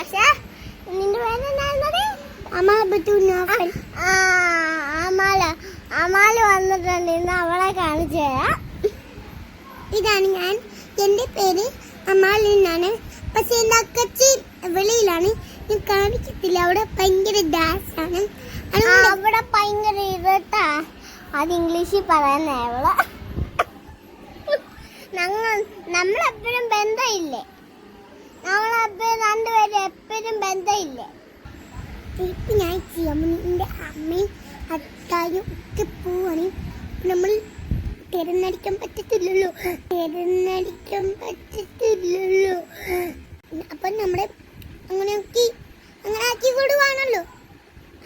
പക്ഷെ നിന്റെ പേരെന്താ? അമാല് വന്നിട്ടുണ്ട്. ഇന്ന് അവളെ കാണിച്ചു തരാം. ഇതാണ് ഞാൻ. എൻ്റെ പേര് അമാൽ എന്നാണ്. പക്ഷെ എൻ്റെ അക്കച്ചി വെളിയിലാണ്, ഞാൻ കാണിക്കത്തില്ല. അവിടെ ഭയങ്കര ഡാൻസാണ്. അവിടെ ഭയങ്കര ഇരുട്ടാ. അത് ഇംഗ്ലീഷിൽ പറയുന്നേ അവള്. നമ്മളെപ്പോഴും ബന്ധമില്ലേ? നമ്മളെപ്പോഴും രണ്ടുപേരും എപ്പോഴും ബന്ധമില്ലേ? ഇപ്പം ഞാൻ യമുനൻ്റെ അമ്മയും അത്തായും ഒക്കെ പോവാണ്. നമ്മൾ തിരഞ്ഞടിക്കാൻ പറ്റത്തില്ലല്ലോ. അപ്പം നമ്മളെ അങ്ങനെ ആക്കി കൊടുവാണല്ലോ.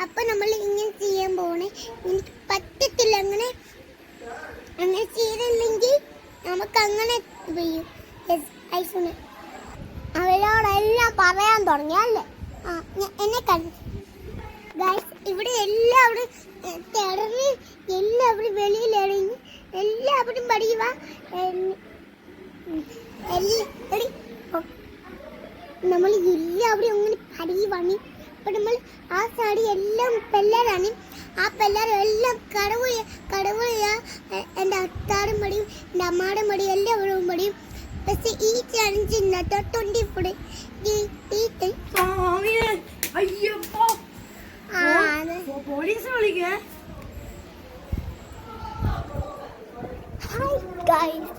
അപ്പം നമ്മൾ ഇങ്ങനെ ചെയ്യാൻ പോകണേ. എനിക്ക് പറ്റത്തില്ല അങ്ങനെ ചെയ്തില്ലെങ്കിൽ നമുക്ക് അങ്ങനെ ചെയ്യും. അവരോടെല്ലാം പറയാൻ തുടങ്ങിയല്ലേ? എന്നെ ഗൈസ്, ഇവിടെ എല്ലാവരും തിറങ്ങി, എല്ലാവരും വെളിയിലിറങ്ങി, എല്ലാവരും പഠിക്കുക. നമ്മൾ എല്ലാവരും അങ്ങനെ പഠിക്കുവാണ്. അപ്പം നമ്മൾ ആ സാരി എല്ലാം പിള്ളേരാണ്. ആ പിള്ളേരെല്ലാം കടവുക എൻ്റെ അത്താടും പഠിയും, എൻ്റെ അമ്മാടും പഠിയും, എല്ലാവരും പഠിയും. പക്ഷെ ഈ ചലഞ്ച് 24 പോലീസ് വിളിക്കേ. Hi guys,